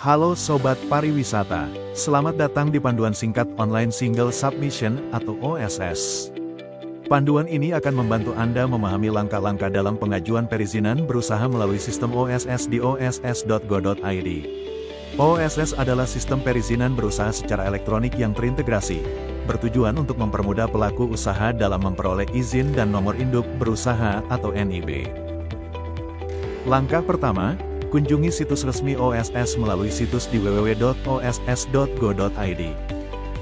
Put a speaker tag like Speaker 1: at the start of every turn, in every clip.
Speaker 1: Halo Sobat Pariwisata, selamat datang di Panduan Singkat Online Single Submission atau OSS. Panduan ini akan membantu Anda memahami langkah-langkah dalam pengajuan perizinan berusaha melalui sistem OSS di oss.go.id. OSS adalah sistem perizinan berusaha secara elektronik yang terintegrasi, bertujuan untuk mempermudah pelaku usaha dalam memperoleh izin dan nomor induk berusaha atau NIB. Langkah pertama, kunjungi situs resmi OSS melalui situs di www.oss.go.id.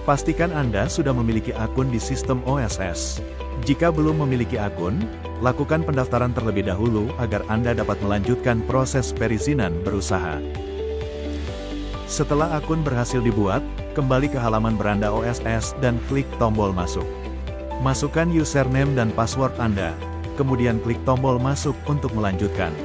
Speaker 1: Pastikan Anda sudah memiliki akun di sistem OSS. Jika belum memiliki akun, lakukan pendaftaran terlebih dahulu agar Anda dapat melanjutkan proses perizinan berusaha. Setelah akun berhasil dibuat, kembali ke halaman beranda OSS dan klik tombol masuk. Masukkan username dan password Anda, kemudian klik tombol masuk untuk melanjutkan.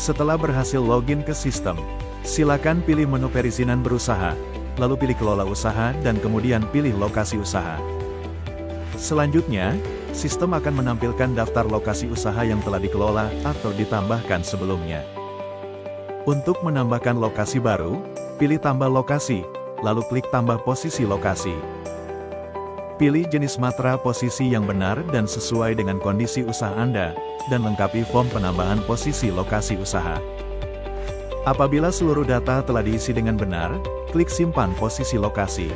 Speaker 1: Setelah berhasil login ke sistem, silakan pilih menu perizinan berusaha, lalu pilih kelola usaha dan kemudian pilih lokasi usaha. Selanjutnya, sistem akan menampilkan daftar lokasi usaha yang telah dikelola atau ditambahkan sebelumnya. Untuk menambahkan lokasi baru, pilih tambah lokasi, lalu klik tambah posisi lokasi. Pilih jenis matra posisi yang benar dan sesuai dengan kondisi usaha Anda, dan lengkapi form penambahan posisi lokasi usaha. Apabila seluruh data telah diisi dengan benar, klik simpan posisi lokasi.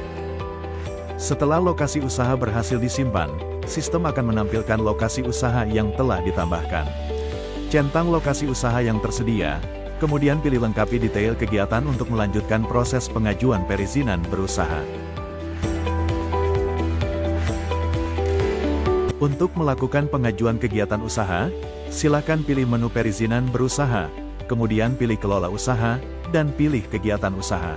Speaker 1: Setelah lokasi usaha berhasil disimpan, sistem akan menampilkan lokasi usaha yang telah ditambahkan. Centang lokasi usaha yang tersedia, kemudian pilih lengkapi detail kegiatan untuk melanjutkan proses pengajuan perizinan berusaha. Untuk melakukan pengajuan kegiatan usaha, silakan pilih menu perizinan berusaha, kemudian pilih kelola usaha, dan pilih kegiatan usaha.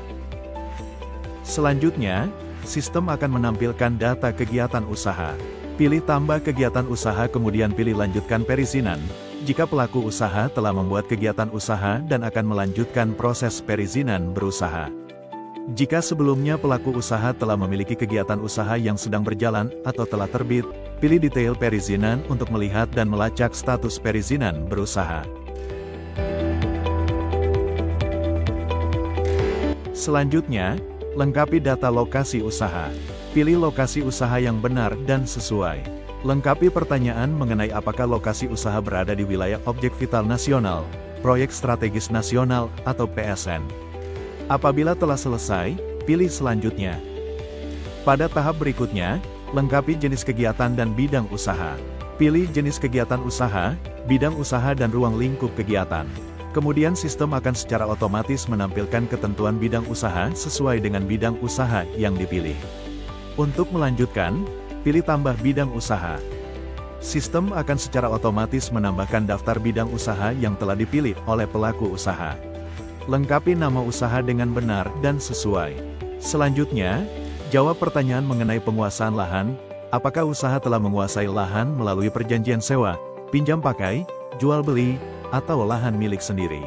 Speaker 1: Selanjutnya, sistem akan menampilkan data kegiatan usaha. Pilih tambah kegiatan usaha kemudian pilih lanjutkan perizinan, jika pelaku usaha telah membuat kegiatan usaha dan akan melanjutkan proses perizinan berusaha. Jika sebelumnya pelaku usaha telah memiliki kegiatan usaha yang sedang berjalan atau telah terbit, pilih detail perizinan untuk melihat dan melacak status perizinan berusaha. Selanjutnya, lengkapi data lokasi usaha. Pilih lokasi usaha yang benar dan sesuai. Lengkapi pertanyaan mengenai apakah lokasi usaha berada di wilayah objek vital nasional, proyek strategis nasional, atau PSN. Apabila telah selesai, pilih selanjutnya. Pada tahap berikutnya, lengkapi jenis kegiatan dan bidang usaha. Pilih jenis kegiatan usaha, bidang usaha dan ruang lingkup kegiatan. Kemudian sistem akan secara otomatis menampilkan ketentuan bidang usaha sesuai dengan bidang usaha yang dipilih. Untuk melanjutkan, pilih tambah bidang usaha. Sistem akan secara otomatis menambahkan daftar bidang usaha yang telah dipilih oleh pelaku usaha. Lengkapi nama usaha dengan benar dan sesuai. Selanjutnya, jawab pertanyaan mengenai penguasaan lahan, apakah usaha telah menguasai lahan melalui perjanjian sewa, pinjam pakai, jual beli, atau lahan milik sendiri.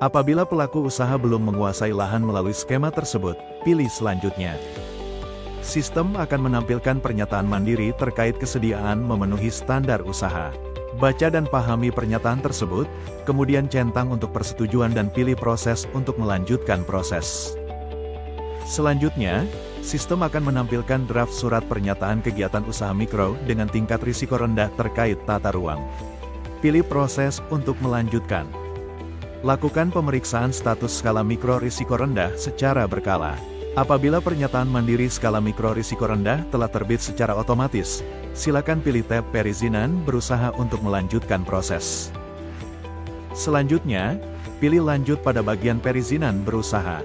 Speaker 1: Apabila pelaku usaha belum menguasai lahan melalui skema tersebut, pilih selanjutnya. Sistem akan menampilkan pernyataan mandiri terkait kesediaan memenuhi standar usaha. Baca dan pahami pernyataan tersebut, kemudian centang untuk persetujuan dan pilih proses untuk melanjutkan proses. Selanjutnya, sistem akan menampilkan draft surat pernyataan kegiatan usaha mikro dengan tingkat risiko rendah terkait tata ruang. Pilih proses untuk melanjutkan. Lakukan pemeriksaan status skala mikro risiko rendah secara berkala. Apabila pernyataan mandiri skala mikro risiko rendah telah terbit secara otomatis, silakan pilih tab perizinan berusaha untuk melanjutkan proses. Selanjutnya, pilih lanjut pada bagian perizinan berusaha.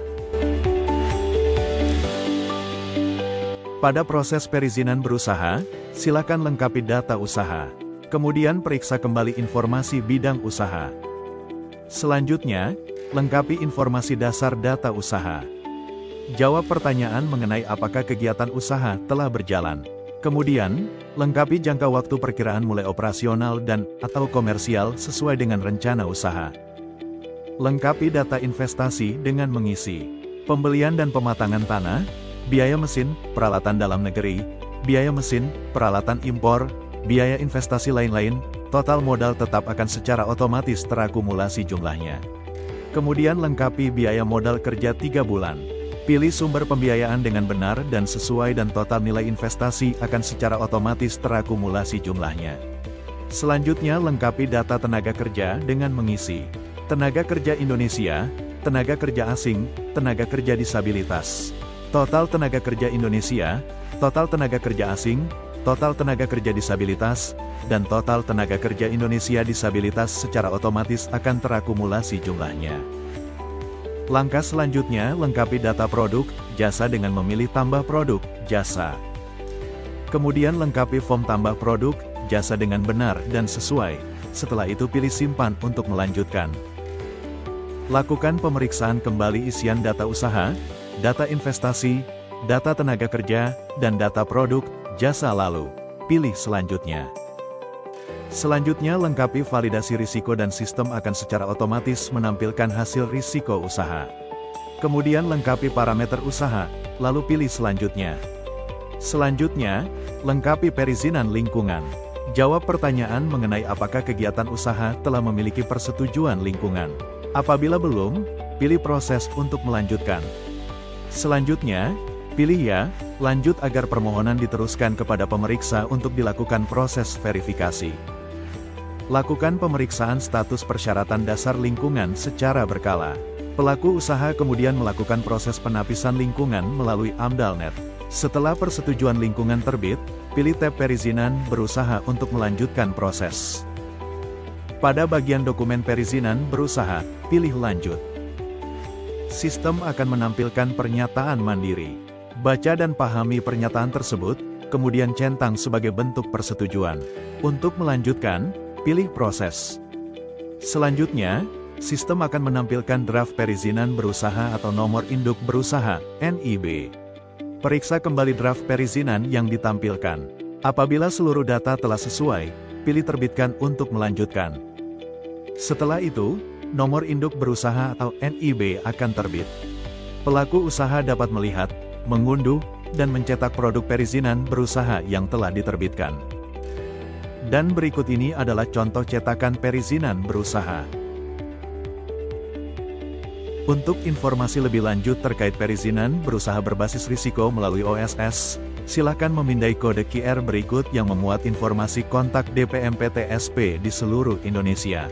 Speaker 1: Pada proses perizinan berusaha, silakan lengkapi data usaha. Kemudian periksa kembali informasi bidang usaha. Selanjutnya, lengkapi informasi dasar data usaha. Jawab pertanyaan mengenai apakah kegiatan usaha telah berjalan. Kemudian, lengkapi jangka waktu perkiraan mulai operasional dan/atau komersial sesuai dengan rencana usaha. Lengkapi data investasi dengan mengisi pembelian dan pematangan tanah, biaya mesin, peralatan dalam negeri, biaya mesin, peralatan impor, biaya investasi lain-lain, total modal tetap akan secara otomatis terakumulasi jumlahnya. Kemudian lengkapi biaya modal kerja 3 bulan. Pilih sumber pembiayaan dengan benar dan sesuai dan total nilai investasi akan secara otomatis terakumulasi jumlahnya. Selanjutnya lengkapi data tenaga kerja dengan mengisi tenaga kerja Indonesia, tenaga kerja asing, tenaga kerja disabilitas, total tenaga kerja Indonesia, total tenaga kerja asing, total tenaga kerja disabilitas, dan total tenaga kerja Indonesia disabilitas secara otomatis akan terakumulasi jumlahnya. Langkah selanjutnya, lengkapi data produk, jasa dengan memilih tambah produk, jasa. Kemudian lengkapi form tambah produk, jasa dengan benar dan sesuai. Setelah itu pilih simpan untuk melanjutkan. Lakukan pemeriksaan kembali isian data usaha, data investasi, data tenaga kerja, dan data produk, jasa lalu. Pilih selanjutnya. Selanjutnya lengkapi validasi risiko dan sistem akan secara otomatis menampilkan hasil risiko usaha. Kemudian lengkapi parameter usaha, lalu pilih selanjutnya. Selanjutnya, lengkapi perizinan lingkungan. Jawab pertanyaan mengenai apakah kegiatan usaha telah memiliki persetujuan lingkungan. Apabila belum, pilih proses untuk melanjutkan. Selanjutnya, pilih ya, lanjut agar permohonan diteruskan kepada pemeriksa untuk dilakukan proses verifikasi. Lakukan pemeriksaan status persyaratan dasar lingkungan secara berkala. Pelaku usaha kemudian melakukan proses penapisan lingkungan melalui AMDALNet. Setelah persetujuan lingkungan terbit, pilih tab perizinan berusaha untuk melanjutkan proses. Pada bagian dokumen perizinan berusaha, pilih lanjut. Sistem akan menampilkan pernyataan mandiri. Baca dan pahami pernyataan tersebut, kemudian centang sebagai bentuk persetujuan. Untuk melanjutkan, pilih proses. Selanjutnya, sistem akan menampilkan draft perizinan berusaha atau nomor induk berusaha, NIB. Periksa kembali draft perizinan yang ditampilkan. Apabila seluruh data telah sesuai, pilih terbitkan untuk melanjutkan. Setelah itu, nomor induk berusaha atau NIB akan terbit. Pelaku usaha dapat melihat, mengunduh, dan mencetak produk perizinan berusaha yang telah diterbitkan. Dan berikut ini adalah contoh cetakan perizinan berusaha. Untuk informasi lebih lanjut terkait perizinan berusaha berbasis risiko melalui OSS, silakan memindai kode QR berikut yang memuat informasi kontak DPMPTSP di seluruh Indonesia.